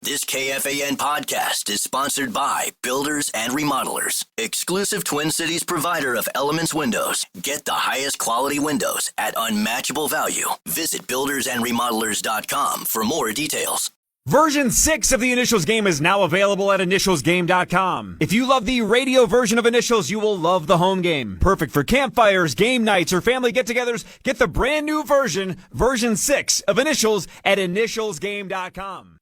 This KFAN podcast is sponsored by Builders and Remodelers, exclusive Twin Cities provider of Elements Windows. Get the highest quality windows at unmatchable value. Visit buildersandremodelers.com for more details. Version 6 of the Initials game is now available at initialsgame.com. If you love the radio version of Initials, you will love the home game. Perfect for campfires, game nights, or family get-togethers. Get the brand new version 6 of Initials at initialsgame.com.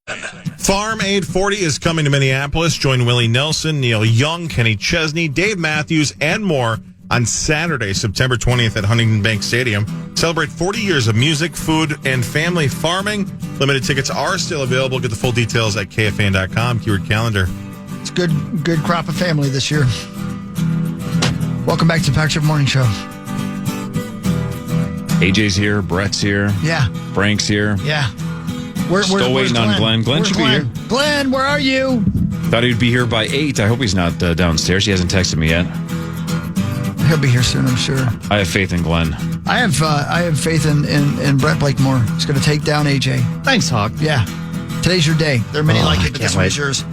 Farm Aid 40 is coming to Minneapolis. Join Willie Nelson, Neil Young, Kenny Chesney, Dave Matthews, and more on Saturday, September 20th at Huntington Bank Stadium. Celebrate 40 years of music, food, and family farming. Limited tickets are still available. Get the full details at KFAN.com. Keyword calendar. It's good crop of family this year. Welcome back to Patrick Morning Show. AJ's here. Brett's here. Yeah. Frank's here. Yeah. Still waiting on Glenn. Glenn should be here. Glenn, where are you? Thought he'd be here by 8. I hope he's not downstairs. He hasn't texted me yet. He'll be here soon, I'm sure. I have faith in Glenn. I have faith in Brett Blakemore. He's going to take down AJ. Thanks, Hawk. Yeah. Today's your day. There are many like it, but this one's yours.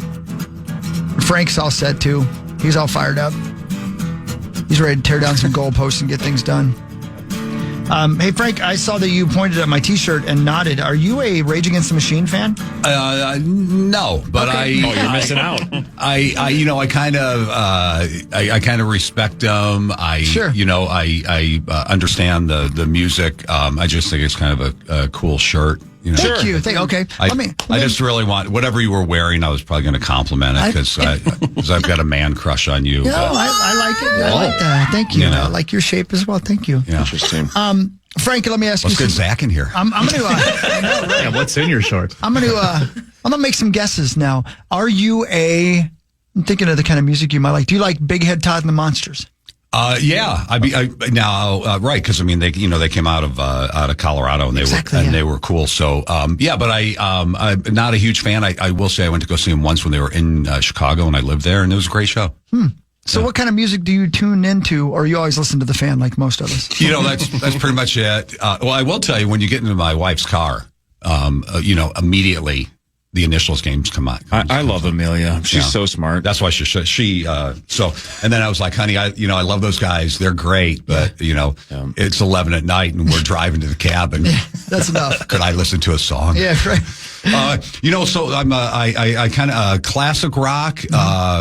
Frank's all set, too. He's all fired up. He's ready to tear down some goalposts and get things done. Hey, Frank, I saw that you pointed at my T-shirt and nodded. Are you a Rage Against the Machine fan? No, but Oh, you're missing out. I kind of respect them. Sure. I understand the music. I just think it's kind of a cool shirt. Thank you. Okay. I just really want whatever you were wearing. I was probably going to compliment it because I've got a man crush on you. No, I like it. I like that. Thank you. I like your shape as well. Thank you. Yeah. Interesting. Frank, let me ask you. Let's get Zach in here. I'm going to. I know, right? Yeah, what's in your shorts? I'm going to make some guesses now. Are you I'm thinking of the kind of music you might like. Do you like Big Head Todd and the Monsters? Yeah. Right, because they came out of Colorado and they were cool. So but I'm not a huge fan. I will say I went to go see them once when they were in Chicago and I lived there and it was a great show. So what kind of music do you tune into, or you always listen to the fan like most of us? That's pretty much it. Well, I will tell you, when you get into my wife's car, immediately the Initials games come on. I love Amelia. She's so smart. That's why and then I was like, honey, I love those guys. They're great, but it's 11 at night and we're driving to the cabin. That's enough. Could I listen to a song? Yeah, right. So I kind of classic rock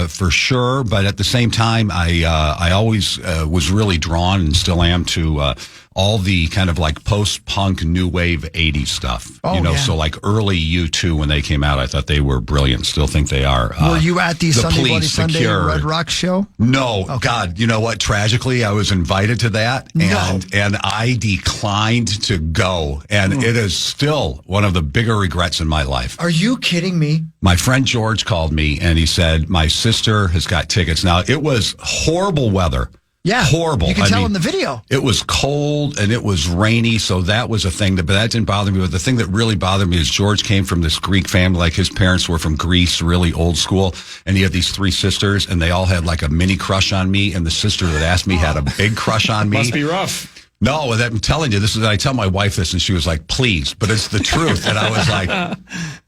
for sure, but at the same time, I always was really drawn and still am to all the kind of like post-punk new wave 80s stuff. So like early U2 when they came out, I thought they were brilliant. Still think they are. Were you at the Sunday Police, Bloody Sunday Cure. Red Rock show? No. Okay. God, you know what? Tragically, I was invited to that and I declined to go. And it is still one of the bigger regrets in my life. Are you kidding me? My friend George called me and he said, my sister has got tickets. Now, it was horrible weather. Yeah. Horrible. You can tell in the video. It was cold and it was rainy, so that was a thing. But that didn't bother me. But the thing that really bothered me is George came from this Greek family. Like his parents were from Greece, really old school. And he had these 3 sisters and they all had like a mini crush on me. And the sister that asked me had a big crush on me. Must be rough. No, I'm telling you, I tell my wife this and she was like, please, but it's the truth. And I was like,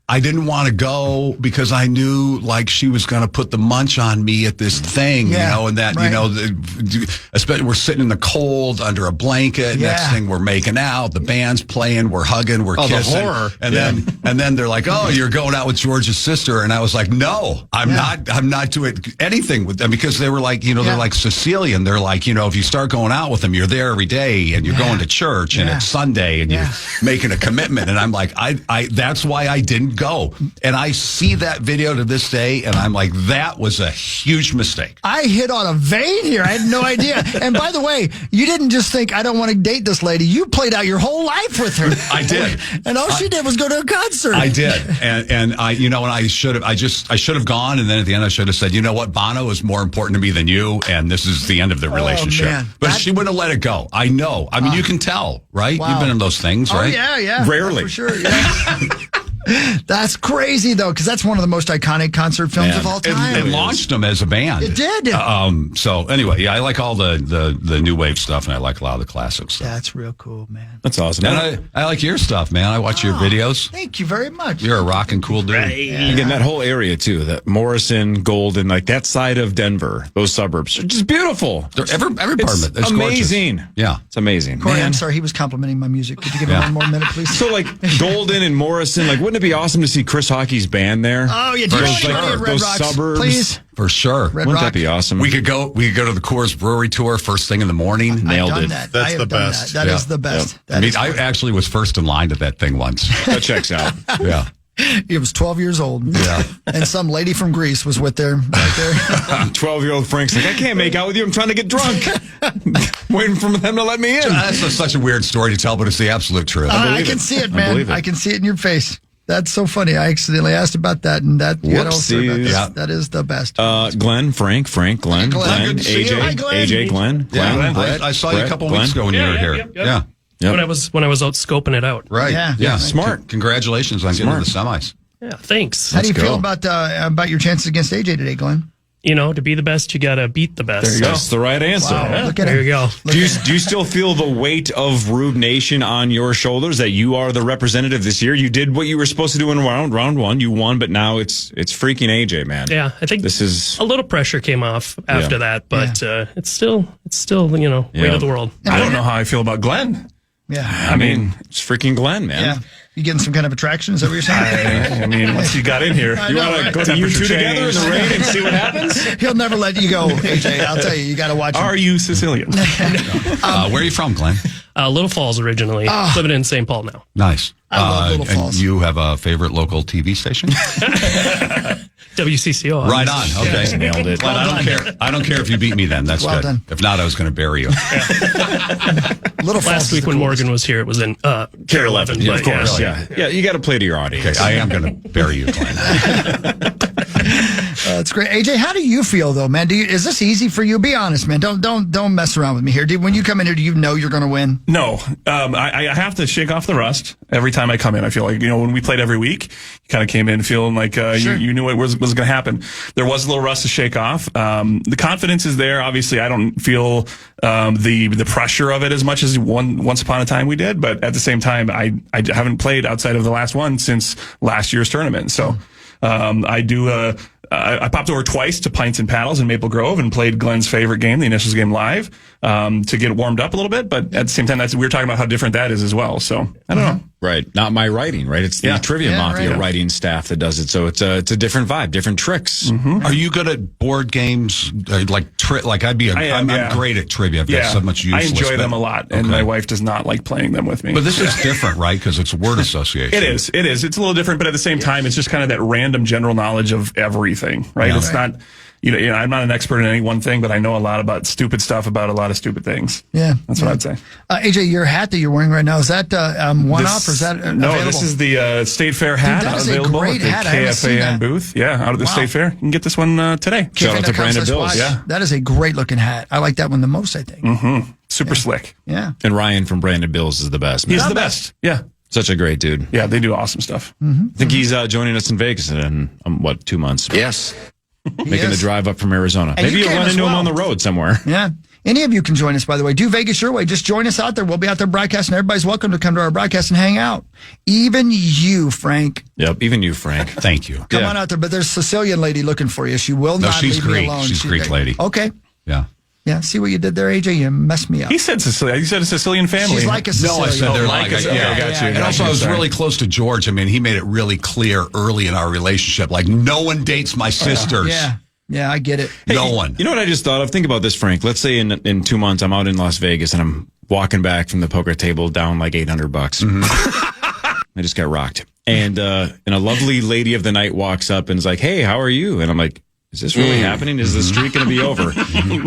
I didn't want to go because I knew like she was going to put the munch on me at this thing, and that, right. Especially we're sitting in the cold under a blanket. Yeah. Next thing we're making out, the band's playing, we're hugging, we're kissing. The horror. And then they're like, oh, you're going out with George's sister. And I was like, no, I'm not doing anything with them because they were like, they're like Sicilian. They're like, if you start going out with them, you're there every day and you're going to church and it's Sunday and you're making a commitment. And I'm like, I that's why I didn't go. And I see that video to this day and I'm like, that was a huge mistake. I hit on a vein here. I had no idea. And by the way, you didn't just think, I don't want to date this lady. You played out your whole life with her. I did. And all she did was go to a concert. I did. And I should have gone. And then at the end, I should have said, you know what? Bono is more important to me than you. And this is the end of the relationship. Man. But she wouldn't have let it go. I know. I mean, you can tell, right? Wow. You've been in those things, right? Yeah. Rarely. For sure, yeah. That's crazy, though, because that's one of the most iconic concert films of all time. It launched them as a band. It did. So anyway, yeah, I like all the new wave stuff, and I like a lot of the classic stuff. That's real cool, man. That's awesome. And I like your stuff, man. I watch your videos. Thank you very much. You're a rockin' cool dude. Again, that whole area too, that Morrison, Golden, like that side of Denver, those suburbs are just beautiful. Every part of it. It's amazing. Gorgeous. Yeah. It's amazing. Corey, Man. I'm sorry, he was complimenting my music. Could you give me one more minute, please? So, like, Golden and Morrison, like, wouldn't it be awesome to see Chris Hockey's band there? Oh, yeah. Do you Those, want like, to Red those Rocks, suburbs. please? For sure. Red Wouldn't Rock. that be awesome? We could go to the Coors Brewery tour first thing in the morning. Nailed I've done it. that. That's I have the done best. That is the best. That is I actually was first in line to that thing once. That checks out. Yeah. He was 12 years old. Yeah. And some lady from Greece was right there. 12-year-old Frank's like, I can't make out with you. I'm trying to get drunk. Waiting for them to let me in. That's such a weird story to tell, but it's the absolute truth. I can see it, man. believe it. I can see it in your face. That's so funny. I accidentally asked about that, and that you got all sorry about Whoopsies. this. Yeah. That is the best. Glenn, Frank, Glenn, Glenn, good to see you. AJ, Hi, Glenn. AJ, Glenn, Yeah, Brett, I saw you a Brett, couple Glenn. weeks ago when you were here. Yep. Yeah. Yep. When I was out scoping it out. Right. Yeah. Smart. Congratulations on getting to the semis. Yeah, thanks. How do you Let's feel go. about your chances against AJ today, Glenn? You know, to be the best, you got to beat the best. There you go. That's the right answer. Wow. Look at There him. you go. Do you still feel the weight of Rube Nation on your shoulders that you are the representative this year? You did what you were supposed to do in round one. You won, but now it's freaking AJ, man. Yeah, I think This is a little pressure came off after that, but it's still weight of the world. I don't know how I feel about Glenn. Yeah. I mean, it's freaking Glenn, man. Yeah. You getting some kind of attraction? Is that what you're saying? I mean, once you got in here, I You know, want to right? go to you two together in the rain and see what happens? He'll never let you go, AJ. I'll tell you. You got to watch him. are you Sicilian? Where are you from, Glenn? Little Falls originally, living in St. Paul now. Nice. I love Little Falls. And you have a favorite local TV station? WCCO. Right on. Okay. Nailed it. But I don't care if you beat me then. That's Well good. done. If not, I was going to bury you. Little Falls Last is week the when coolest. Morgan was here, it was in Care 11. Yeah, but of course. yeah. Yeah, you got to play to your audience. Okay, I am going to bury you, Glenn. That's great. AJ, how do you feel though, man? Is this easy for you? Be honest, man. Don't mess around with me here. When you come in here, do you know you're going to win? No. I have to shake off the rust every time I come in. I feel like, when we played every week, you kind of came in feeling like you knew what was going to happen. There was a little rust to shake off. The confidence is there. Obviously, I don't feel the pressure of it as much as once upon a time we did. But at the same time, I haven't played outside of the last one since last year's tournament. So I popped over twice to Pints and Paddles in Maple Grove and played Glenn's favorite game, the Initials game, live to get warmed up a little bit. But at the same time, we were talking about how different that is as well. So I don't know. Right. Not my writing, right? It's the Yeah. Trivia Yeah, Mafia right. writing staff that does it. So it's a different vibe, different tricks. Are you good at board games? I'm great at trivia. I've got so much I useless. enjoy them a lot, and my wife does not like playing them with me. But this is different, right? Because it's word association. It is. It's a little different, but at the same time, it's just kind of that random general knowledge of everything, right? Yeah. It's not, I'm not an expert in any one thing, but I know a lot about stupid stuff about a lot of stupid things. Yeah. That's what I'd say. AJ, your hat that you're wearing right now, is that one-off or is that available? No, this is the State Fair hat that is a available great at the hat. I haven't seen that. KFAN booth. Yeah, out of the Wow. State Fair. You can get this one today. Shout out to Brandon Bills. Yeah. That is a great looking hat. I like that one the most, I think. Super slick. Yeah. And Ryan from Brandon Bills is the best, man. He's the best. Yeah. Such a great dude. Yeah, they do awesome stuff. I think he's joining us in Vegas in, 2 months? Yes. Making the drive up from Arizona. And Maybe you you'll can run as into him well. on the road somewhere. Yeah. Any of you can join us, by the way. Do Vegas your way. Just join us out there. We'll be out there broadcasting. Everybody's welcome to come to our broadcast and hang out. Even you, Frank. Yep. Even you, Frank. Thank you. Come on out there. But there's a Sicilian lady looking for you. She will No, not she's leave Greek. me alone. She's a Greek great. lady. Okay. Yeah. Yeah. See what you did there, AJ? You messed me up. He said Sicilian. He said a Sicilian family. She's like a Sicilian. No, I said they're like us. a, Okay, yeah. got you. And also, I was really close to George. I mean, he made it really clear early in our relationship. Like, no one dates my sisters. Yeah. Yeah, I get it. No one. You know what I just thought of? Think about this, Frank. Let's say in 2 months I'm out in Las Vegas and I'm walking back from the poker table down like $800. I just got rocked. And a lovely lady of the night walks up and is like, "Hey, how are you?" And I'm like, "Is this really happening? Is the streak going to be over?"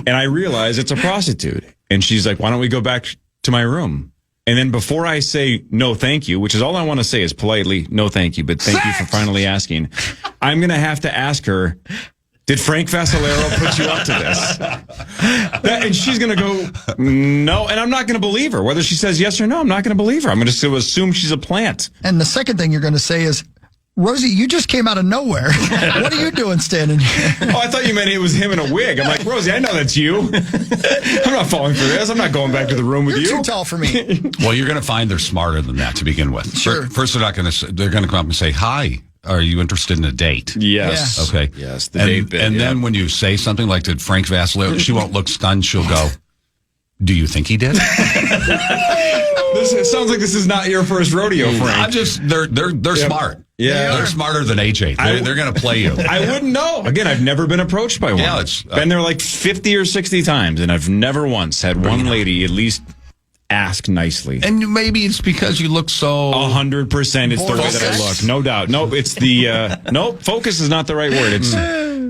And I realize it's a prostitute. And she's like, "Why don't we go back to my room?" And then before I say no, thank you, which is all I want to say is politely no, thank you, but thank you for finally asking, I'm going to have to ask her, did Frank Vascellaro put you up to this? And she's going to go, no. And I'm not going to believe her. Whether she says yes or no, I'm not going to believe her. I'm just going to assume she's a plant. And the second thing you're going to say is, Rosie, you just came out of nowhere. What are you doing standing here? Oh, I thought you meant it was him in a wig. I'm like, Rosie, I know that's you. I'm not falling for this. I'm not going back to the room with You're you. too tall for me. Well, you're going to find they're smarter than that to begin with. Sure. First, they're going to come up and say, "Hi, are you interested in a date?" Yes. Yeah. Okay. Yes. The date bit, and yeah. then when you say something like, "Did Frank Vascellaro?" She won't look stunned. She'll go, "Do you think he did?" It sounds like this is not your first rodeo, Frank. I'm just they're smart. Yeah. They're smarter than AJ. They're going to play you. I wouldn't know. Again, I've never been approached by one. Yeah, it's been there like 50 or 60 times, and I've never once had one lady at least ask nicely. And maybe it's because you look so 100%. It's the way that I look, no doubt. Nope, it's the nope. Focus is not the right word. It's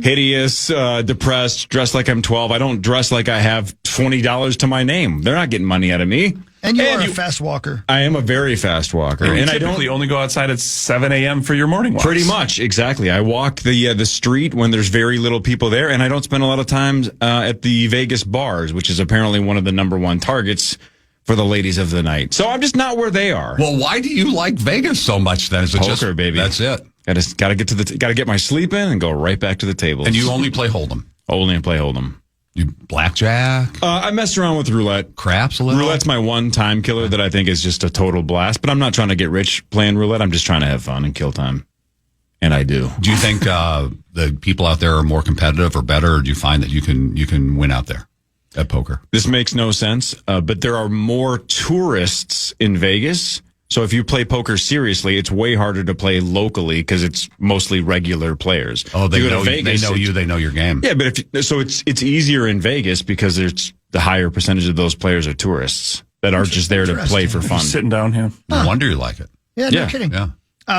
hideous, depressed, dressed like I'm 12. I don't dress like I have $20 to my name. They're not getting money out of me. And you are a fast walker. I am a very fast walker, And I typically only go outside at 7 a.m. for your morning walks. Pretty much, exactly. I walk the street when there's very little people there, and I don't spend a lot of time at the Vegas bars, which is apparently one of the number one targets for the ladies of the night. So I'm just not where they are. Well, why do you like Vegas so much then? Is it Poker, just, baby. That's it. Gotta get my sleep in and go right back to the table. And you only play Hold'em. Only play Hold'em. You blackjack, I messed around with roulette. craps a little. Roulette's my one time killer that I think is just a total blast. But I'm not trying to get rich playing roulette. I'm just trying to have fun and kill time. And I do. Do you think the people out there are more competitive or better, or do you find that you can win out there at poker? This makes no sense, but there are more tourists in Vegas. So if you play poker seriously, it's way harder to play locally because it's mostly regular players. Oh, If they you go know to Vegas, they know your game. Yeah, but it's easier in Vegas because there's the higher percentage of those players are tourists that are just there to play for fun. Just sitting down here. No wonder you like it. Yeah, no Yeah. kidding. Yeah.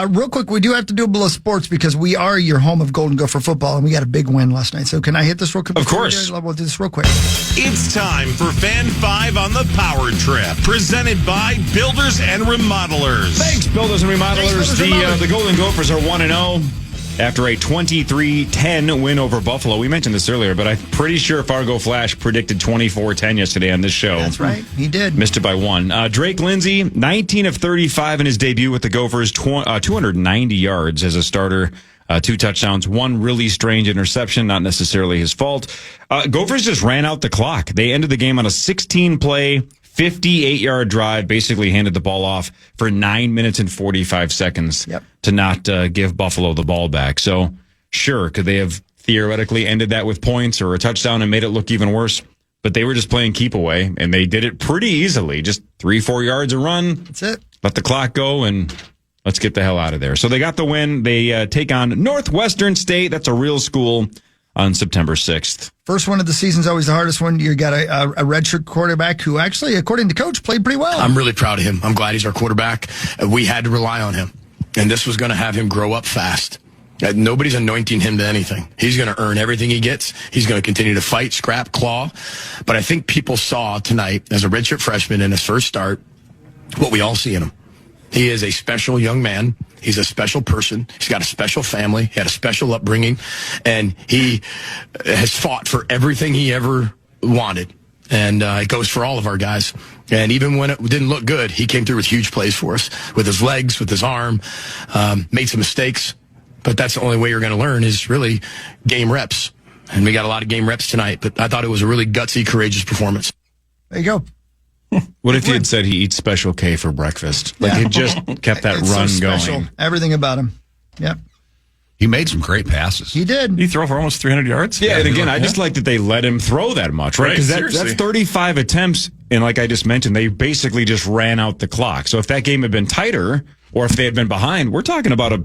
Real quick, we do have to do a little sports because we are your home of Golden Gopher football, and we got a big win last night. So can I hit this real quick? Of course. We'll do this real quick. It's time for Fan 5 on the Power Trip, presented by Builders and Remodelers. Thanks, Builders and Remodelers. Thanks, Builders and Remodelers. The Golden Gophers are 1-0 after a 23-10 win over Buffalo. We mentioned this earlier, but I'm pretty sure Fargo Flash predicted 24-10 yesterday on this show. That's right. He did. Missed it by one. Drake Lindsay, 19 of 35 in his debut with the Gophers, 290 yards as a starter, 2 touchdowns, 1 really strange interception, not necessarily his fault. Gophers just ran out the clock. They ended the game on a 16-play, 58-yard drive, basically handed the ball off for 9 minutes and 45 seconds to not give Buffalo the ball back. So, sure, could they have theoretically ended that with points or a touchdown and made it look even worse? But they were just playing keep away, and they did it pretty easily. Just 3-4 yards a run. That's it. Let the clock go, and let's get the hell out of there. So they got the win. They take on Northwestern State. That's a real school on September 6th. First one of the season's always the hardest one. You got a redshirt quarterback who actually, according to coach, played pretty well. I'm really proud of him. I'm glad he's our quarterback. We had to rely on him, and this was going to have him grow up fast. Nobody's anointing him to anything. He's going to earn everything he gets. He's going to continue to fight, scrap, claw. But I think people saw tonight, as a redshirt freshman in his first start, what we all see in him. He is a special young man. He's a special person. He's got a special family. He had a special upbringing. And he has fought for everything he ever wanted. And it goes for all of our guys. And even when it didn't look good, he came through with huge plays for us. With his legs, with his arm. Made some mistakes. But that's the only way you're going to learn is really game reps. And we got a lot of game reps tonight. But I thought it was a really gutsy, courageous performance. There you go. What if he had said he eats Special K for breakfast? Like, he just kept that It's run so special. going. Everything about him. Yep. He made some great passes. He did. He throw for almost 300 yards? Yeah, and again, I just like that they let him throw that much, right? Right, Because seriously. that's 35 attempts, and like I just mentioned, they basically just ran out the clock. So if that game had been tighter, or if they had been behind, we're talking about a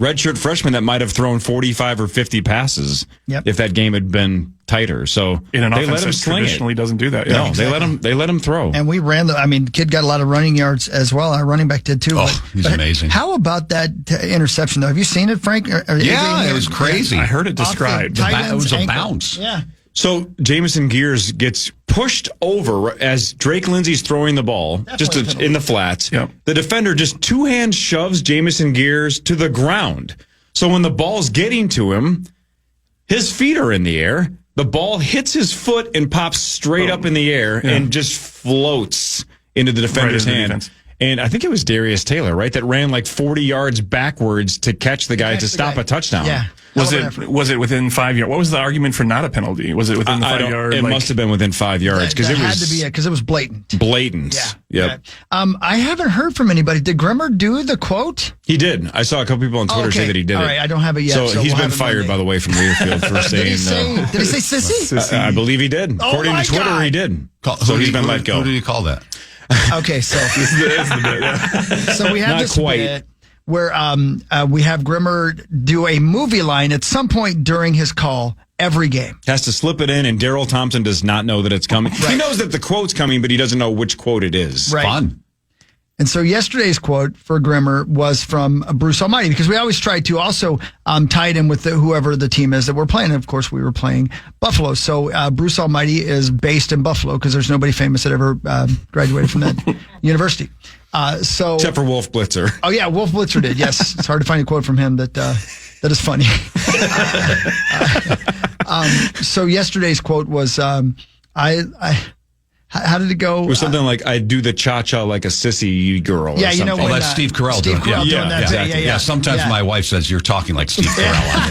redshirt freshman that might have thrown 45 or 50 passes if that game had been tighter. So In an they offense let him that sling traditionally it. doesn't do that. No, Yeah. they let him throw. And we ran kid got a lot of running yards as well. Our running back did too. Oh, he's amazing. How about that interception though? Have you seen it, Frank? Yeah, it was crazy. I heard it described. It was a bounce. Yeah. So Jamison Gears gets pushed over as Drake Lindsay's throwing the ball Definitely in the flats. Yep. The defender just 2-hand shoves Jamison Gears to the ground. So when the ball's getting to him, his feet are in the air. The ball hits his foot and pops straight up in the air and just floats into the defender's Right into the hand. defense. And I think it was Darius Taylor, right, that ran like 40 yards backwards to catch the guy to stop a touchdown. Yeah. Was it within 5 yards? What was the argument for not a penalty? Was it within the 5 yard? It must have been within 5 yards because it had was to be because it was blatant. Blatant. Yeah. Yep. I haven't heard from anybody. Did Grimmer do the quote? He did. I saw a couple people on Twitter say that he did All it. right, I don't have it yet. So he's been fired, by the way, from Learfield for saying. Did he say sissy? I believe he did. According to Twitter, God. he did. So he's been let go. Who did he call that? Okay, so so we have Not this quite. bit where we have Grimmer do a movie line at some point during his call every game. Has to slip it in, and Daryl Thompson does not know that it's coming. He knows that the quote's coming, but he doesn't know which quote it is. Right. Fun. And so yesterday's quote for Grimmer was from Bruce Almighty, because we always try to also tie it in with whoever the team is that we're playing. Of course, we were playing Buffalo. So Bruce Almighty is based in Buffalo because there's nobody famous that ever graduated from that university. Except for Wolf Blitzer. Oh, yeah, Wolf Blitzer did, yes. It's hard to find a quote from him that is funny. So yesterday's quote was, how did it go? It was something like, I do the cha-cha like a sissy girl. Yeah, or you know something. what? That's Steve Carell doing Carell it. doing that. Exactly. Yeah, sometimes my wife says, you're talking like Steve Carell on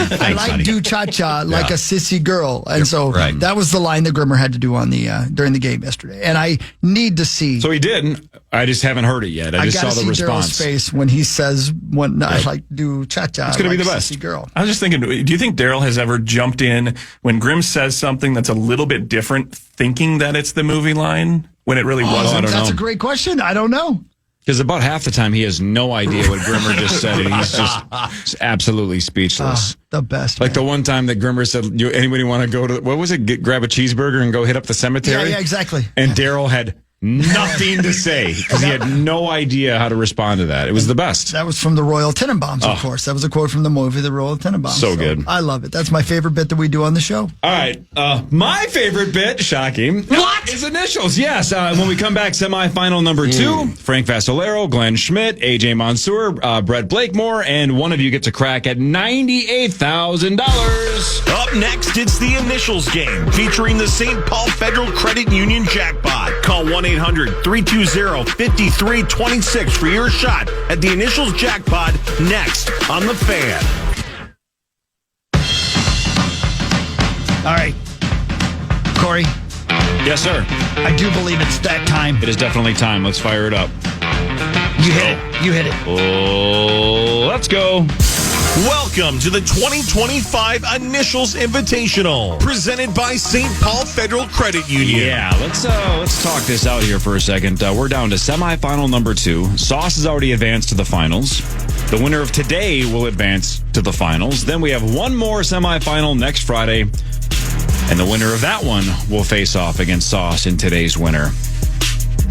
there. I like do cha-cha like a sissy girl. And so right. that was the line that Grimmer had to do on the during the game yesterday. And I need to see. So he did. I just haven't heard it yet. I just saw the response. Daryl's face when he says, I like do cha-cha. It's going to like be the a best. sissy girl. I was just thinking, do you think Daryl has ever jumped in when Grimm says something that's a little bit different, thinking that it's the movie line when it really wasn't? I don't That's know. a great question. I don't know. Because about half the time he has no idea what Grimmer just said, and he's just absolutely speechless. The best. Like the one time that Grimmer said, anybody want to go to, what was it, grab a cheeseburger and go hit up the cemetery? Yeah, exactly. And Daryl had nothing to say because he had no idea how to respond to that. It was the best. That was from the Royal Tenenbaums, of course. That was a quote from the movie, The Royal Tenenbaums. So good. I love it. That's my favorite bit that we do on the show. All right. My favorite bit, shocking. What? Is Initials. Yes. When we come back, semifinal number 2, Frank Vascellaro, Glen Schmidt, Aj Mansour, Brett Blakemore, and one of you gets a crack at $98,000. Up next, it's the Initials game featuring the St. Paul Federal Credit Union jackpot. Call 1-800-320-5326 for your shot at the Initials jackpot next on The Fan. All right. Corey, Yes, sir. I do believe it's that time. It is definitely time. Let's fire it up. You hit it. You hit it. Oh, let's go. Welcome to the 2025 Initials Invitational, presented by St. Paul Federal Credit Union. Yeah, let's talk this out here for a second. We're down to semifinal number 2. Sauce has already advanced to the finals. The winner of today will advance to the finals. Then we have one more semifinal next Friday, and the winner of that one will face off against Sauce in today's winner.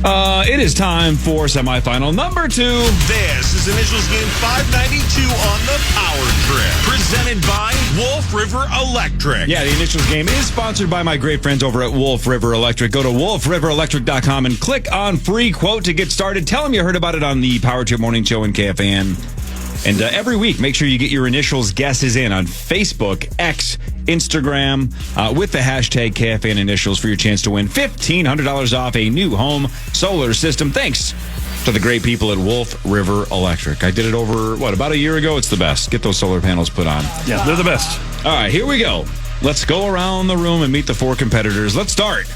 It is time for semifinal number 2. This is Initials Game 592 on the Power Trip, presented by Wolf River Electric. Yeah, the Initials game is sponsored by my great friends over at Wolf River Electric. Go to wolfriverelectric.com and click on free quote to get started. Tell them you heard about it on the Power Trip Morning Show in KFAN. And every week, make sure you get your Initials guesses in on Facebook, X, Instagram, with the hashtag KFAN Initials for your chance to win $1,500 off a new home solar system. Thanks to the great people at Wolf River Electric. I did it over, about a year ago? It's the best. Get those solar panels put on. Yeah, they're the best. All right, here we go. Let's go around the room and meet the 4 competitors. Let's start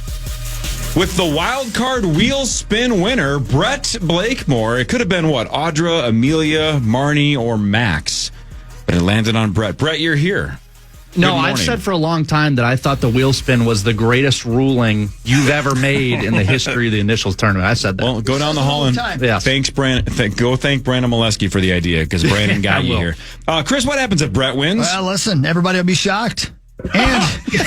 with the wild card wheel spin winner, Brett Blakemore. It could have been Audra, Amelia, Marnie, or Max. But it landed on Brett. Brett, you're here. No, I've said for a long time that I thought the wheel spin was the greatest ruling you've ever made in the history of the Initials tournament. I said that. Well, go down the hall and thank Brandon Molesky for the idea, because Brandon got you here. Chris, what happens if Brett wins? Well, listen, everybody will be shocked. And you're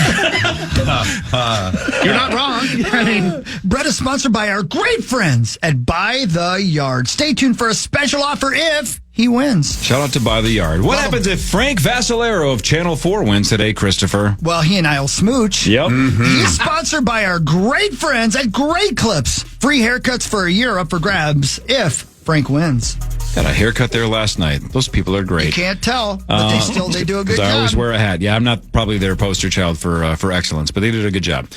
not wrong. I mean, Brett is sponsored by our great friends at Buy the Yard. Stay tuned for a special offer if he wins. Shout out to Buy the Yard. What happens if Frank Vascellaro of Channel 4 wins today, Christopher? Well, he and I will smooch. Yep. Mm-hmm. He's sponsored by our great friends at Great Clips. Free haircuts for a year up for grabs if Frank wins. Got a haircut there last night. Those people are great. You can't tell, but they do a good job. I always wear a hat. Yeah, I'm not probably their poster child for excellence, but they did a good job.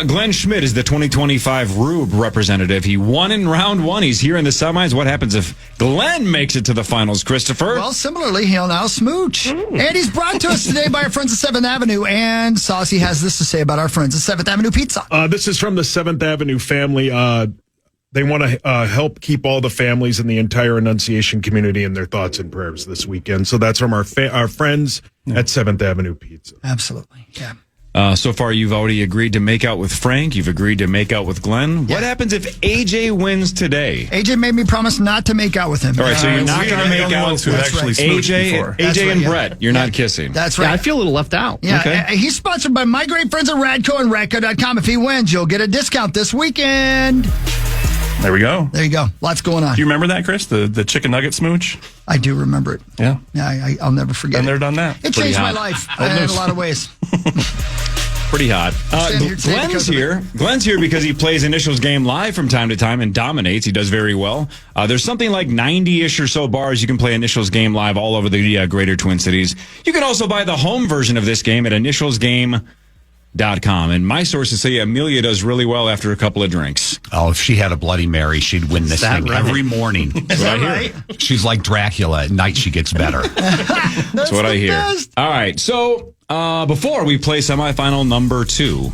Glen Schmidt is the 2025 Rube representative. He won in round 1. He's here in the semis. What happens if Glenn makes it to the finals, Christopher? Well, similarly, he'll now smooch. And he's brought to us today by our friends at 7th Avenue. And Saucy has this to say about our friends at 7th Avenue Pizza. This is from the 7th Avenue family. They want to help keep all the families in the entire Annunciation community in their thoughts and prayers this weekend. So that's from our friends at 7th Avenue Pizza. Absolutely. Yeah. So far, you've already agreed to make out with Frank. You've agreed to make out with Glenn. Yeah. What happens if AJ wins today? AJ made me promise not to make out with him. All right, so you're not going to make out with AJ and Brett. You're not kissing. That's right. Yeah, I feel a little left out. Yeah, Okay. He's sponsored by my great friends at Radco and Radco.com. If he wins, you'll get a discount this weekend. There we go. There you go. Lots going on. Do you remember that, Chris? The chicken nugget smooch? I do remember it. Yeah. Yeah, I'll never forget Been it. there, done that. It changed my life in a lot of ways. Pretty hot. Glenn's here because he plays Initials game live from time to time and dominates. He does very well. There's something like 90-ish or so bars you can play Initials game live all over the greater Twin Cities. You can also buy the home version of this game at initialsgame.com. And my sources say Amelia does really well after a couple of drinks. Oh, if she had a Bloody Mary, she'd win this thing every morning. Is that right? She's like Dracula. At night, she gets better. That's what I hear. Best. All right. So before we play semifinal number 2,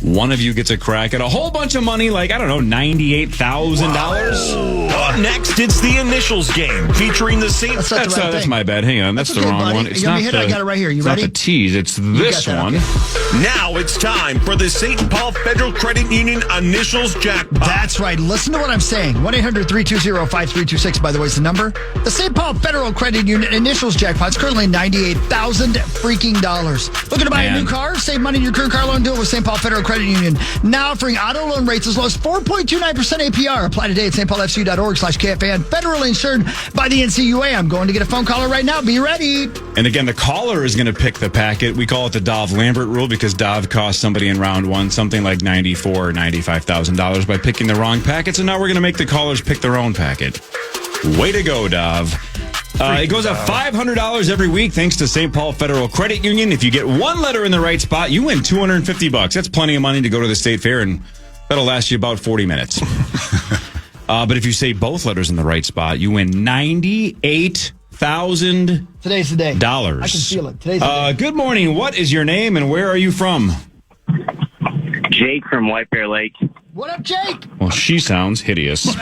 one of you gets a crack at a whole bunch of money, like, I don't know, $98,000. Up next, it's the Initials game featuring the St. That's my bad. Hang on. That's the okay, wrong buddy. one. It's You want not me to hit it? I got it right here. You it's ready? not the tease. It's this got that, one. okay. Now it's time for the St. Paul Federal Credit Union Initials Jackpot. That's right. Listen to what I'm saying. 1-800-320-5326, by the way, is the number. The St. Paul Federal Credit Union Initials Jackpot is currently $98,000 freaking dollars. Looking to buy a new car? Save money in your current car loan. Do it with St. Paul Federal Credit Union. Now offering auto loan rates as low as 4.29% APR. Apply today at stpaulfcu.org/KFAN. Federally insured by the NCUA. I'm going to get a phone caller right now. Be ready. And again, the caller is going to pick the packet. We call it the Dov Lambert rule because Dov cost somebody in round 1 something like $94,000 or $95,000 by picking the wrong packet. So now we're going to make the callers pick their own packet. Way to go, Dov. It goes up $500 every week thanks to St. Paul Federal Credit Union. If you get one letter in the right spot, you win $250. That's plenty of money to go to the state fair, and that'll last you about 40 minutes. But if you say both letters in the right spot, you win $98,000. Today's the day. I can feel it. Today's the day. Good morning. What is your name and where are you from? Jake from White Bear Lake. What up, Jake? Well, she sounds hideous.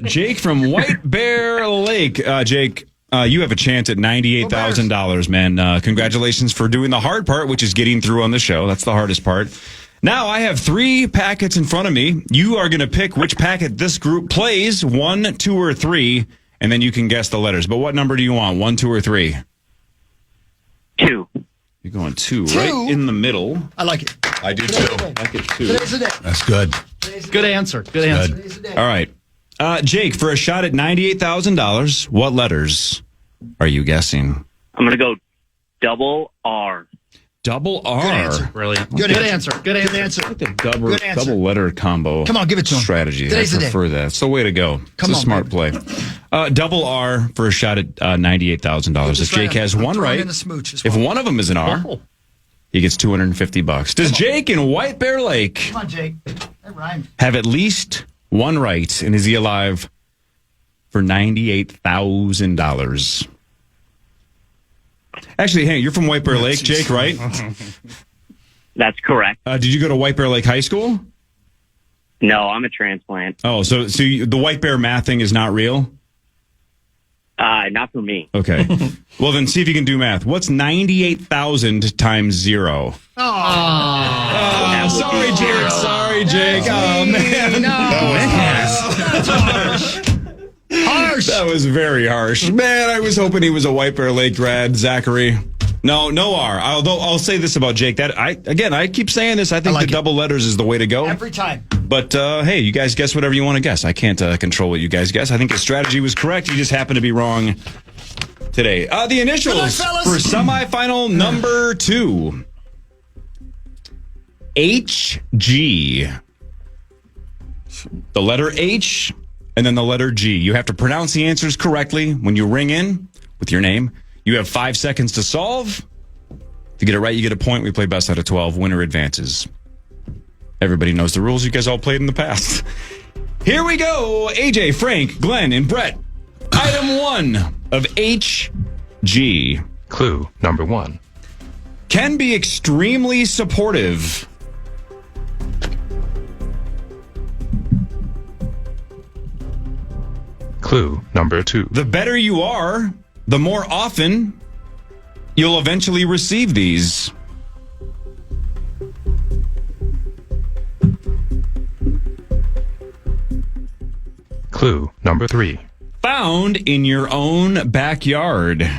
Jake from White Bear Lake. Jake, you have a chance at $98,000, man. Congratulations for doing the hard part, which is getting through on the show. That's the hardest part. Now, I have 3 packets in front of me. You are going to pick which packet this group plays, 1, 2, or 3, and then you can guess the letters. But what number do you want, 1, 2, or 3? 2. You're going 2, right in the middle. I like it. I do too. I like it, 2. Today's the day. That's good. Good answer. Good answer. All right. Jake, for a shot at $98,000, what letters are you guessing? I'm going to go double R. Double R. Good answer. Brilliant. Good answer. Good answer. I like the double answer. letter combo. Come on, give it to him. Strategy. Today's I the day. prefer that. It's the way to go. It's a smart play. Double R for a shot at $98,000. If Jake has one right, if one of them is an R, he gets $250. Does Jake in White Bear Lake Come on, Jake. That rhymed. have at least one right, and is he alive for $98,000? Actually, hey, you're from White Bear Lake, Jake, right? That's correct. Did you go to White Bear Lake High School? No, I'm a transplant. Oh, so the White Bear math thing is not real? Not for me. Okay. Well, then see if you can do math. What's 98,000 times 0? That would Sorry, be Jake. zero. Sorry, Jake. Oh, man. That's harsh. Harsh. That was very harsh. Man, I was hoping he was a White Bear Lake grad, Zachary. No R. Although I'll say this about Jake. I keep saying this. I think the double letters is the way to go. Every time. But, hey, you guys guess whatever you want to guess. I can't control what you guys guess. I think his strategy was correct. You just happen to be wrong today. The initials for semifinal number 2. HG. The letter H and then the letter G. You have to pronounce the answers correctly when you ring in with your name. You have 5 seconds to solve. If you get it right, you get a point. We play best out of 12. Winner advances. Everybody knows the rules. You guys all played in the past. Here we go. AJ, Frank, Glenn, and Brett. Item 1 of HG. Clue number 1. Can be extremely supportive. Clue number 2. The better you are, the more often you'll eventually receive these. Clue number 3. Found in your own backyard.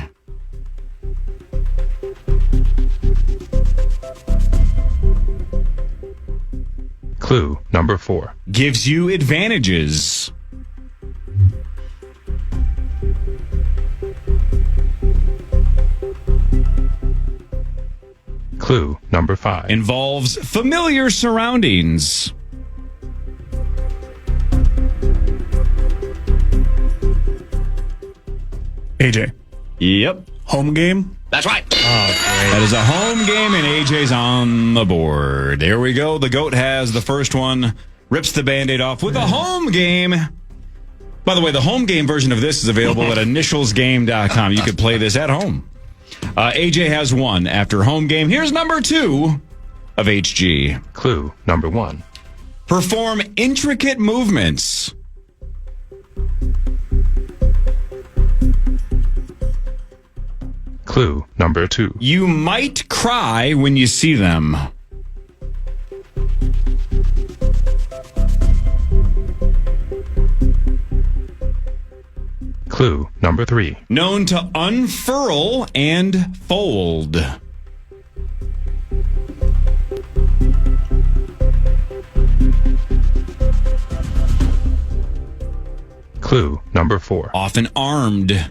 Clue number 4. Gives you advantages. Clue number 5. Involves familiar surroundings. AJ. Yep. Home game? That's right. That is a home game, and AJ's on the board. There we go. The GOAT has the first one, rips the Band-Aid off with a home game. By the way, the home game version of this is available at initialsgame.com. You could play this at home. AJ has one after home game. Here's number 2 of HG. Clue number 1. Perform intricate movements. Clue number 2. You might cry when you see them. Clue number 3. Known to unfurl and fold. Clue number 4. Often armed.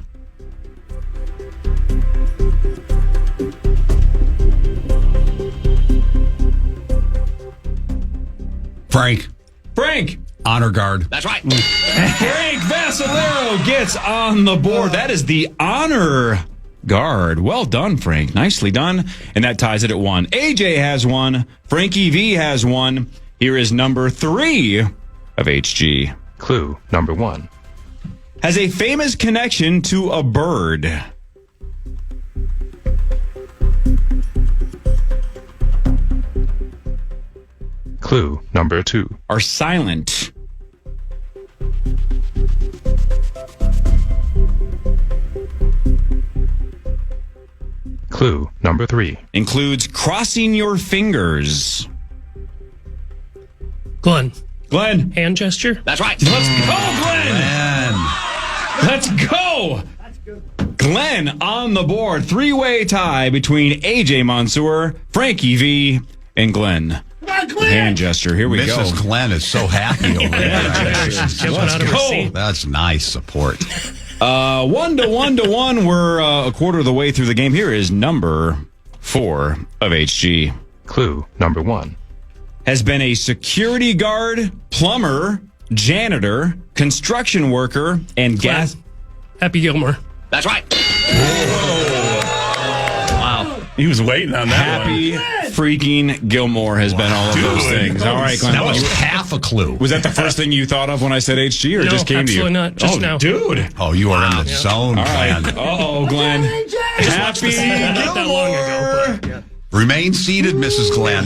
Frank. Honor guard. That's right. Frank Vascellaro gets on the board. That is the honor guard. Well done, Frank. Nicely done. And that ties it at 1. AJ has 1. Frankie V has 1. Here is number 3 of HG. Clue number 1. Has a famous connection to a bird. Clue number 2. Are silent. Clue number 3. Includes crossing your fingers. Glenn. Hand gesture? That's right. Let's go, Glenn. Let's go. Glenn on the board. 3-way tie between AJ Mansour, Frankie V, and Glenn. Hand gesture. Here we go. Mrs. Glenn is so happy over there. Let's go. That's nice support. 1-1. We're a quarter of the way through the game. Here is number 4 of HG. Clue number 1. Has been a security guard, plumber, janitor, construction worker, and gas. Happy Gilmore. That's right. Wow. He was waiting on that Happy freaking Gilmore has been all of those things. All right, Glenn. That was half a clue. Was that the first thing you thought of when I said HG, or it just came to you? Absolutely not. Just now. Dude. Oh, you are in the zone, All right. Glenn. Uh-oh, Glenn. Happy Not that long ago, but, yeah. Remain seated, Mrs. Glenn.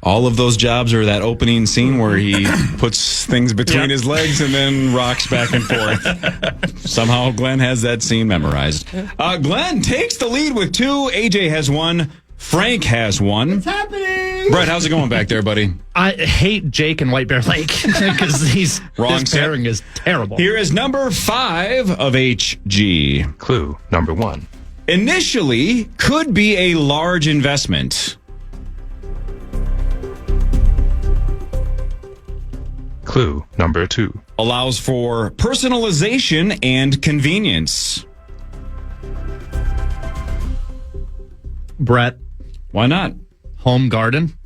All of those jobs are that opening scene where he puts things between his legs and then rocks back and forth. Somehow Glenn has that scene memorized. Glenn takes the lead with 2. AJ has 1. Frank has 1. What's happening? Brett, how's it going back there, buddy? I hate Jake and White Bear Lake because his pairing is terrible. Here is number 5 of HG. Clue number 1. Initially could be a large investment. Clue number 2. Allows for personalization and convenience. Brett. Why not? Home garden.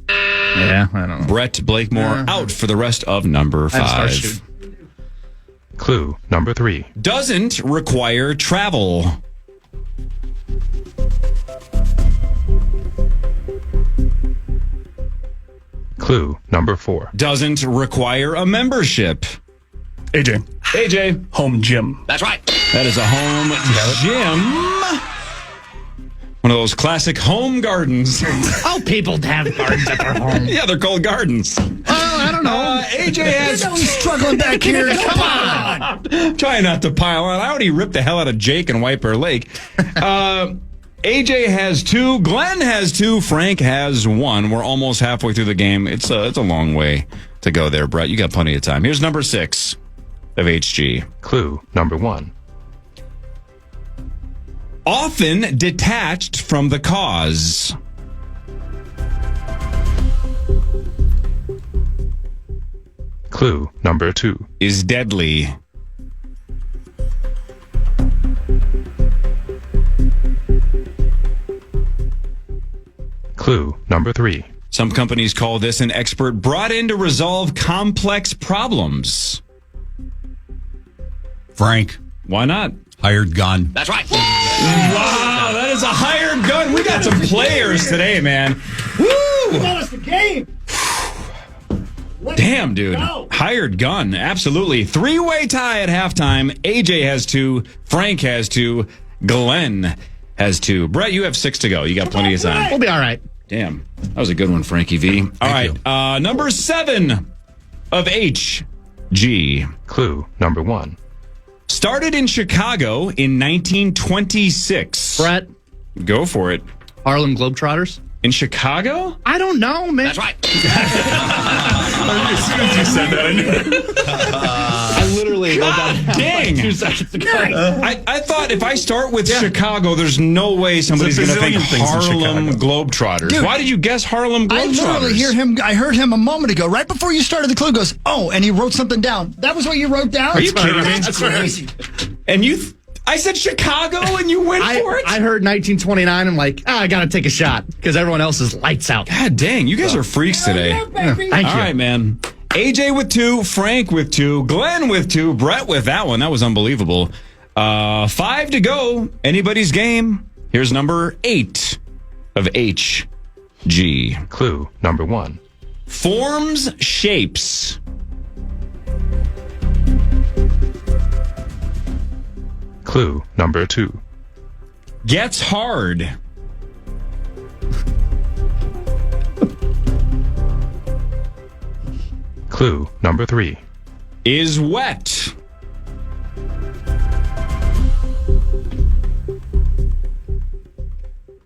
Yeah, I don't know. Brett Blakemore out for the rest of number 5. Clue number 3. Doesn't require travel. Clue number 4. Doesn't require a membership. AJ. Home gym. That's right. That is a home gym. One of those classic home gardens. Oh, people have gardens at their home. Yeah, they're called gardens. I don't know. AJ has... He's struggling back here. Come on. Try not to pile on. I already ripped the hell out of Jake and White Bear Lake. AJ has 2. Glenn has 2. Frank has 1. We're almost halfway through the game. It's a long way to go there, Brett. You got plenty of time. Here's number 6 of HG. Clue number 1. Often detached from the cause. Clue number 2. Is deadly. Clue number 3. Some companies call this an expert brought in to resolve complex problems. Frank. Why not? Hired gun. That's right. Wow, that is a hired gun. We got some players today, man. Woo! That was the game. Damn, dude. Hired gun. Absolutely. 3-way tie at halftime. AJ has 2. Frank has 2. Glenn has 2. Brett, you have 6 to go. You got plenty of time. We'll be all right. Damn. That was a good one, Frankie V. All right. Number 7 of HG. Clue number 1. Started in Chicago in 1926. Brett. Go for it. Harlem Globetrotters. In Chicago? I don't know, man. That's right. As soon as you said that, I knew it. I literally dang. 2 seconds ago. I thought if I start with Chicago, there's no way somebody's going to think Harlem Globetrotters. Dude, why did you guess Harlem I Globetrotters? literally I heard him a moment ago, right before you started the clue, goes, oh, and he wrote something down. That was what you wrote down? Are you kidding me? That's crazy. And I said Chicago and you went for it? I heard 1929. I'm like, I got to take a shot because everyone else is lights out. God dang, you guys are freaks today. Thank you. All right, man. AJ with 2, Frank with 2, Glenn with 2, Brett with that one. That was unbelievable. 5 to go. Anybody's game. Here's number 8 of HG. Clue number 1. Forms shapes. Clue number 2. Gets hard. Clue number 3. Is wet.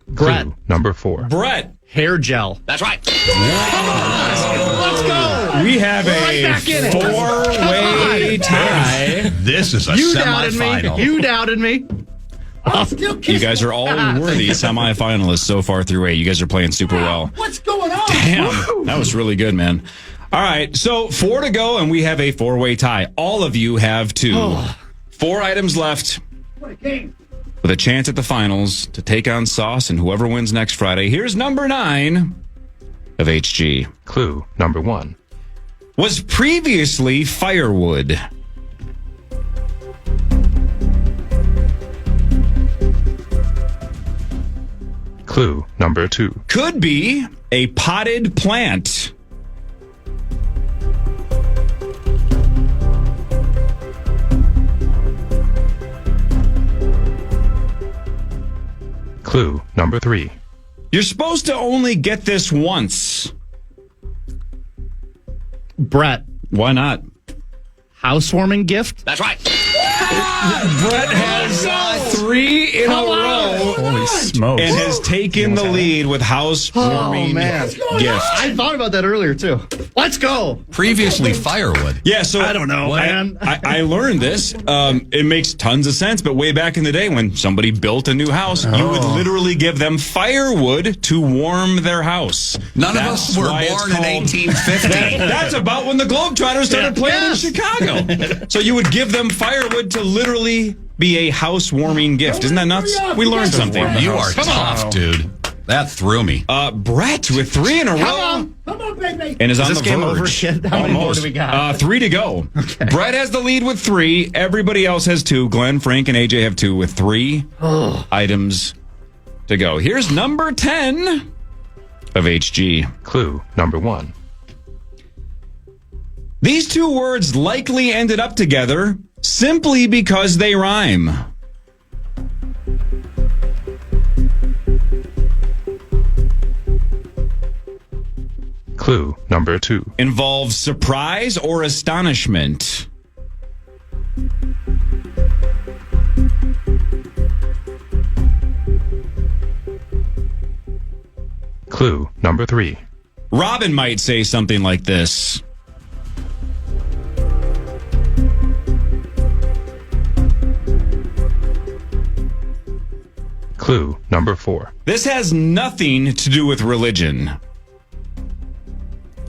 Brett. Clue number 4. Brett. Hair gel. That's right. Let's go. We have Right a back in it. 4-way tie. This is a You doubted semifinal. me. You doubted me. You guys are all worthy semifinalists so far through 8. You guys are playing super well. What's going on? Damn, that was really good, man. All right, so 4 to go, and we have a 4-way tie. All of you have 2. 4 items left. What a game. With a chance at the finals to take on Sauce and whoever wins next Friday. Here's number 9 of HG. Clue number 1. Was previously firewood. Clue number 2. Could be a potted plant. Clue number 3. You're supposed to only get this once. Brett. Why not? Housewarming gift. That's right. Brett has 3 in a row. Holy smokes. And has taken the lead with housewarming gift. I thought about that earlier, too. Let's go. Previously firewood. Yeah, so I don't know, man. I learned this. It makes tons of sense, but way back in the day when somebody built a new house, you would literally give them firewood to warm their house. None of us were born in 1850. That's about when the Globetrotters started playing in Chicago. So you would give them firewood to literally be a housewarming gift. Isn't that nuts? We learned something. You are tough, dude. That threw me. Brett with 3 in a row. Come on, baby. And is on this the game verge. over yet? How many more do we got? 3 to go. Okay. Brett has the lead with 3. Everybody else has 2. Glenn, Frank, and AJ have 2 with 3 items to go. Here's number 10 of HG. Clue number 1. These 2 words likely ended up together simply because they rhyme. Clue number 2. Involves surprise or astonishment. Clue number 3. Robin might say something like this. Clue number 4. This has nothing to do with religion.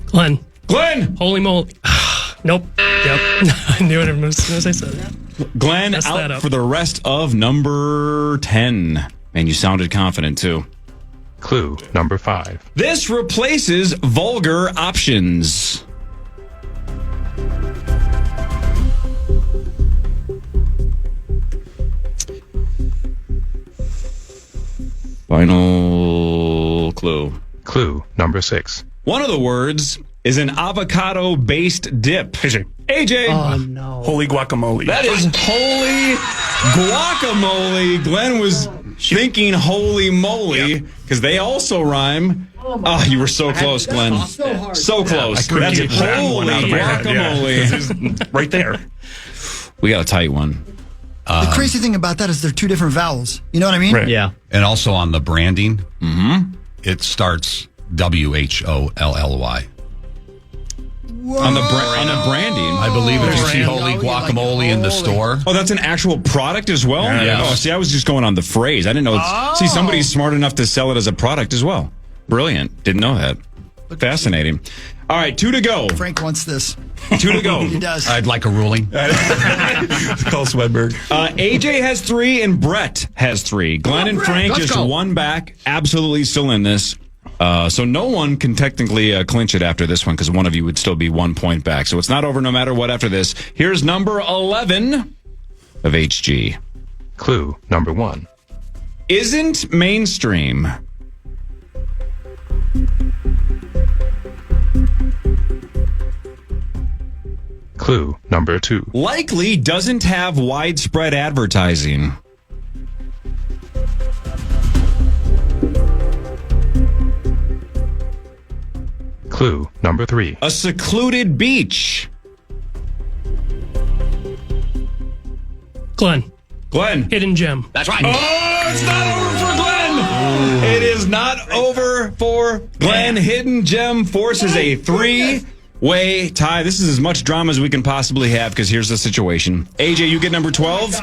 Glenn. Holy moly. Nope. Yep. I knew it as soon as I said it. Glenn out for the rest of number 10. And you sounded confident, too. Clue number 5. This replaces vulgar options. Final clue. Clue number 6. One of the words is an avocado-based dip. AJ. Oh, no. Holy guacamole. That is holy guacamole. Glenn was thinking holy moly because they also rhyme. Oh, you were so close, Glenn. So close. Yeah, That's holy guacamole. Yeah. Right there. We got a tight one. The crazy thing about that is they're 2 different vowels. You know what I mean? Right. Yeah. And also on the branding, it starts WHOLLY. On the branding. I believe if you see holy guacamole in the store. Oh, that's an actual product as well? Yeah. Oh, see, I was just going on the phrase. I didn't know. See, somebody's smart enough to sell it as a product as well. Brilliant. Didn't know that. Fascinating. All right, 2 to go. Frank wants this. 2 to go. He does. I'd like a ruling. Call Swedberg. AJ has 3 and Brett has 3. Glenn and Frank just 1 back. Absolutely still in this. So no one can technically clinch it after this one because one of you would still be 1 point back. So it's not over no matter what after this. Here's number 11 of HG. Clue number 1. Isn't mainstream. Clue number 2. Likely doesn't have widespread advertising. Clue number 3. A secluded beach. Glenn. Hidden gem. That's right. Oh, it's not over for Glenn. It is not over for Glenn. Hidden gem forces a 3-way tie. This is as much drama as we can possibly have because here's the situation. AJ, you get number 12.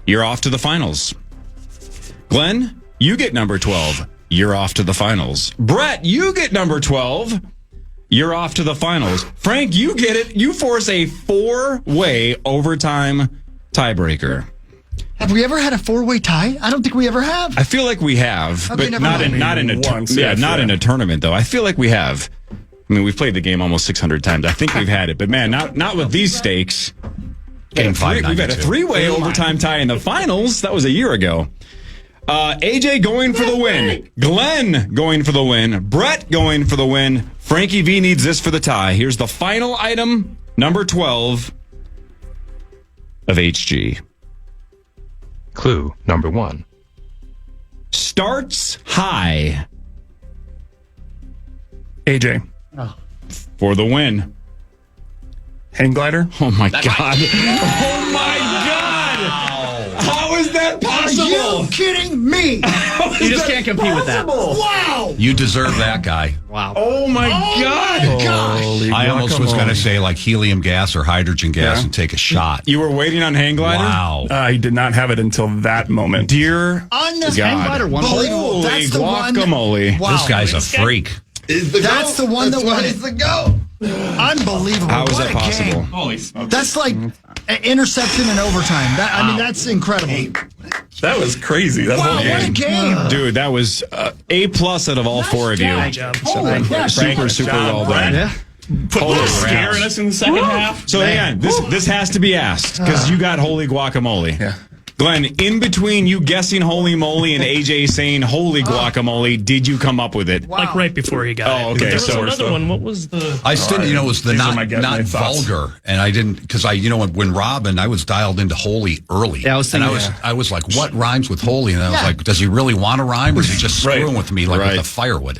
You're off to the finals. Glenn, you get number 12. You're off to the finals. Brett, you get number 12. You're off to the finals. Frank, you get it. You force a 4-way overtime tiebreaker. Have we ever had a 4-way tie? I don't think we ever have. I feel like we have, Okay, but never not in a tournament though. I feel like we have. I mean, we've played the game almost 600 times. I think we've had it, but man, not with these stakes. Game 5. We've had a 3-way overtime tie in the finals. That was a year ago. AJ going for the win. Glenn going for the win. Brett going for the win. Frankie V needs this for the tie. Here's the final item, number 12 of HG. Clue number 1. Starts high. AJ. For the win. Hang glider. Oh my God. Oh my God. How is that possible? Are you kidding me? You just can't compete with that. Wow. You deserve that guy. Wow. Oh my God. My gosh. I almost was going to say like helium gas or hydrogen gas and take a shot. You were waiting on hang glider? Wow. I did not have it until that moment. Dear On this God. Hang glider one. Unbelievable. Holy That's the one. guacamole. Wow. This guy's a freak. That's the one that won it. Unbelievable. How is What that a possible? game. Holy smokes. That's like an interception in overtime. I mean, that's incredible. That was crazy. That Wow, whole what a game. Dude, that was A+ out of all four of you. Nice job. Holy crap. Super well done. Yeah. Scaring us in the second half. So hang on, this has to be asked because you got holy guacamole. Yeah. Glenn, in between you guessing holy moly and AJ saying holy guacamole, did you come up with it? Like right before he got it. Oh, okay. There was So- another one. What was the... I still, it was the These are not my thoughts. vulgar, and I didn't because when Robin, I was dialed into holy early. Yeah, I was thinking, I was like, what rhymes with holy? And I was like, does he really want to rhyme, or is he just Right. screwing with me like Right. with the firewood?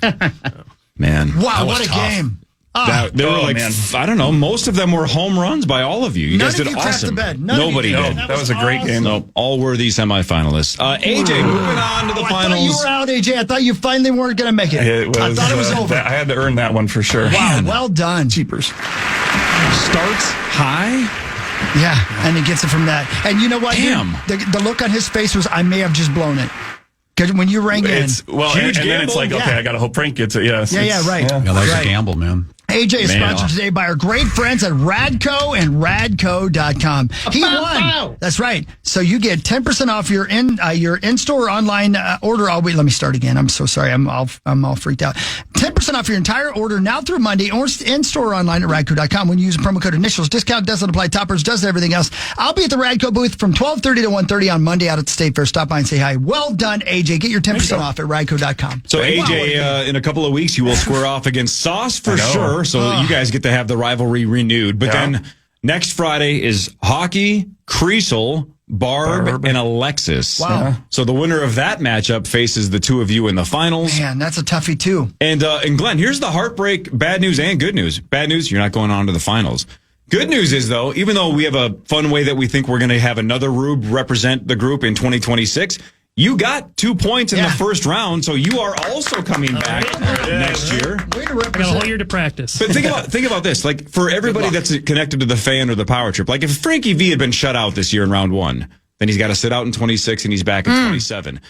Man. Wow, That was what a tough. game. They were like, man. I don't know, most of them were home runs by all of you. You None guys of did you crapped awesome. the bed. None of you Nobody did. did. That was a great game. No, all worthy semifinalists. AJ, moving on to the I finals. thought you were out, AJ. I thought you finally weren't going to make it. I thought it was over. I had to earn that one for sure. Wow, well done. Cheapers. Starts high. Yeah, and he gets it from that. And you know what? Damn. The look on his face was, I may have just blown it. Because when you rang in. Well, Huge and then it's gamble. like, okay, Yeah. I got to hope Frank gets it. Yes. Yeah, right. Yeah, that was Right. a gamble, man. AJ is Man, sponsored today by our great friends at Radco and Radco.com. He won. That's right. So you get 10% off your in-store online order. Let me start again. I'm so sorry. I'm all freaked out. 10% off your entire order now through Monday or in-store online at Radco.com when you use the promo code Initials. Discount doesn't apply. Toppers does everything else. I'll be at the Radco booth from 12:30 to 1:30 on Monday out at the State Fair. Stop by and say hi. Well done, AJ. Get your 10% off at Radco.com. So AJ, in a couple of weeks, you will square off against Sauce for sure. So you guys get to have the rivalry renewed. But then next Friday is hockey, Creasel, Barb, and Alexis. Wow. So the winner of that matchup faces the two of you in the finals. Man, that's a toughie too. And Glenn, here's the heartbreak, bad news and good news. Bad news, you're not going on to the finals. Good news is, though, even though we have a fun way that we think we're going to have another Rube represent the group in 2026, you got 2 points in the first round, so you are also coming back next year. Way to I got a represent. whole year to practice. But think about this. Like, for everybody that's connected to the fan or the power trip, like if Frankie V had been shut out this year in round one, then he's got to sit out in 26 and he's back in 27.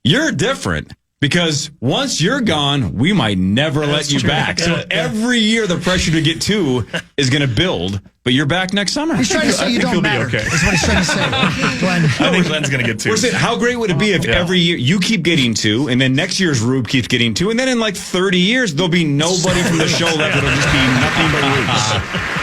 You're different. Because once you're gone, we might never let you back. So every year the pressure to get two is going to build, but you're back next summer. He's trying to say you don't matter. Okay. That's what he's trying to say. Glenn. I think Glenn's going to get two. We're saying, how great would it be if every year you keep getting two, and then next year's Rube keeps getting two, and then in like 30 years, there'll be nobody from the show left. It'll just be nothing but Rubes.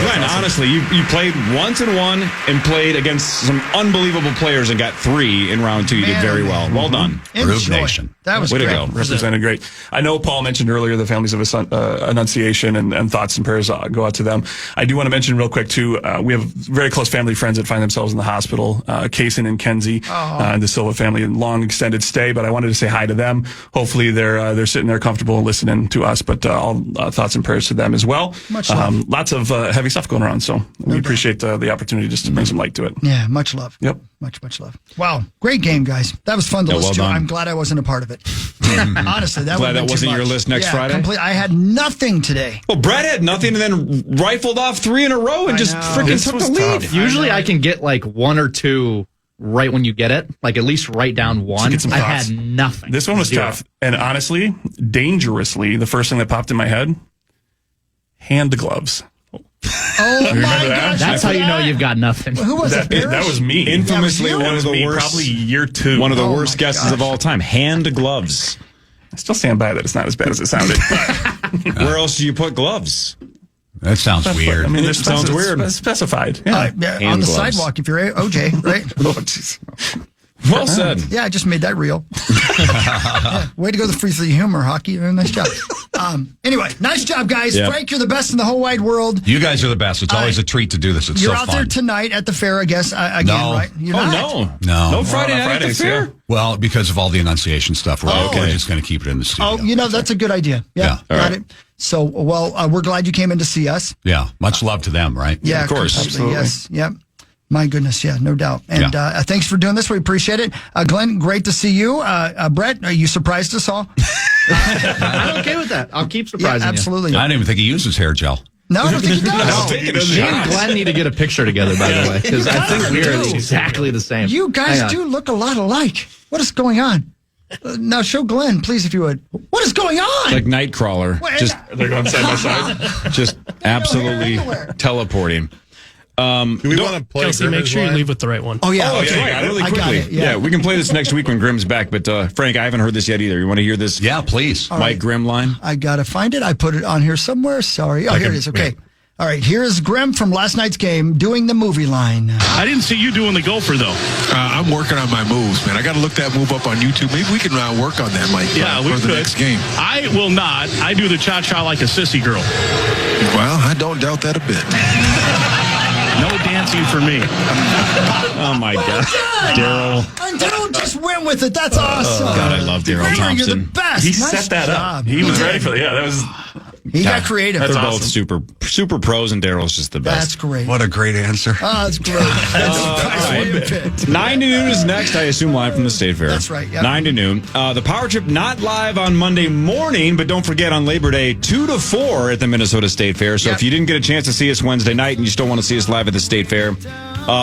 Glenn, honestly, you played once and won and played against some unbelievable players and got three in round two. You did very well. Well done. Rube Nation. That was Way to great. go. Represented great. I know Paul mentioned earlier the families of Annunciation and thoughts and prayers go out to them. I do want to mention real quick too. We have very close family friends that find themselves in the hospital. Kaysen and Kenzie, and the Silva family, in long extended stay. But I wanted to say hi to them. Hopefully they're sitting there comfortable and listening to us. But all thoughts and prayers to them as well. Much love. Lots of heavy stuff going around. So we appreciate the opopportunity just to bring some light to it. Yeah, much love. Yep. Much love. Wow, great game, guys. That was fun to Yeah, listen to. well done. I'm glad I wasn't a part of it. Honestly, that Glad would've been that wasn't too your much. list next Friday? I had nothing today. Well, Brett had nothing and then rifled off three in a row and I just know. freaking This took was the lead. tough. Usually I can get like one or two right when you get it, like at least write down one. get some I thoughts. had nothing. This one was Zero. tough. And honestly, dangerously, the first thing that popped in my head, hand gloves. Oh my remember that? gosh! That's how you know you've got nothing. Who was it? Parrish? That was me. Infamously That was you? one of the me, worst. probably year two. One of the Oh worst my guesses gosh. of all time. Hand gloves. I still stand by that. It's not as bad as it sounded. Where else do you put gloves? That sounds weird. I mean, It sounds weird. It's specified. Yeah. Yeah, on Hand the gloves. sidewalk if you're OJ, right? Oh, jeez. Well said. Yeah, I just made that real. Yeah, way to go, the free throw humor, hockey. Nice job. Anyway, nice job, guys. Yeah. Frank, you're the best in the whole wide world. You guys are the best. It's always a treat to do this. It's You're so out there fun. tonight at the fair, I guess. Again, No. right? You're Oh, not. no. No. Friday on night at the Fridays, fair? yeah. Well, because of all the Annunciation stuff, we're just going to keep it in the studio. Oh, you know, that's a good idea. Yeah, Yeah. got it. So, well, we're glad you came in to see us. Yeah. Much love to them, right? Yeah, Of course. completely. Yes. Yep. My goodness. Yeah, no doubt. And thanks for doing this. We appreciate it. Glenn, great to see you. Brett, are you surprised us all? I'm okay with that. I'll keep surprising Yeah, absolutely. I don't even think he uses hair gel. No, I don't think he does. you. Me and Glenn need to get a picture together, by the way, because I think we are do. exactly the same. You guys Hang on. do look a lot alike. What is going on? Now show Glenn, please, if you would. What is going on? Like Nightcrawler. What- Just They're going side by side. just absolutely anywhere. teleporting. Do we want to play Kelsey, make sure you leave with the right one. Oh, yeah. that's right. Really quickly. I got it, yeah, we can play this next week when Grimm's back. But Frank, I haven't heard this yet either. You want to hear this? Yeah, please. Mike Grimm line? I got to find it. I put it on here somewhere. Sorry. Oh, here it is. Okay. All right, here's Grimm from last night's game doing the movie line. I didn't see you doing the gopher, though. I'm working on my moves, man. I got to look that move up on YouTube. Maybe we can work on that, Mike, we for the could. next game. I will not. I do the cha-cha like a sissy girl. Well, I don't doubt that a bit. No dancing for me. Oh, my God. Daryl. And Daryl just went with it. That's awesome. God, I love Daryl Thompson. You're the best. He Nice set that job. up. He was ready for that. Yeah, that was... He got creative. They're awesome. both super pros, and Daryl's just the best. That's great. What a great answer. Oh, that's great. That's 9 to noon is next, I assume, live from the State Fair. That's right, yep. 9 to noon. The Power Trip not live on Monday morning, but don't forget on Labor Day, 2 to 4 at the Minnesota State Fair. So if you didn't get a chance to see us Wednesday night and you still want to see us live at the State Fair,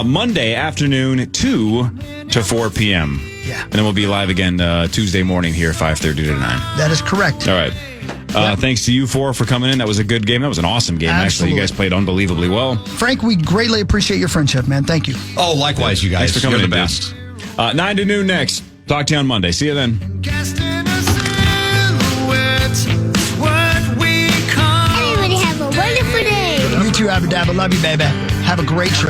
Monday afternoon, 2 to 4 p.m. Yeah. And then we'll be live again Tuesday morning here, 5:30 to 9. That is correct. All right. Thanks to you four for coming in. That was a good game. That was an awesome game, actually. You guys played unbelievably well. Frank, we greatly appreciate your friendship, man. Thank you. Oh, likewise, you guys. Thanks for coming You're in, the best. 9 to noon next. Talk to you on Monday. See you then. Everybody have a wonderful day. You too, Abba Dabba. Love you, baby. Have a great trip.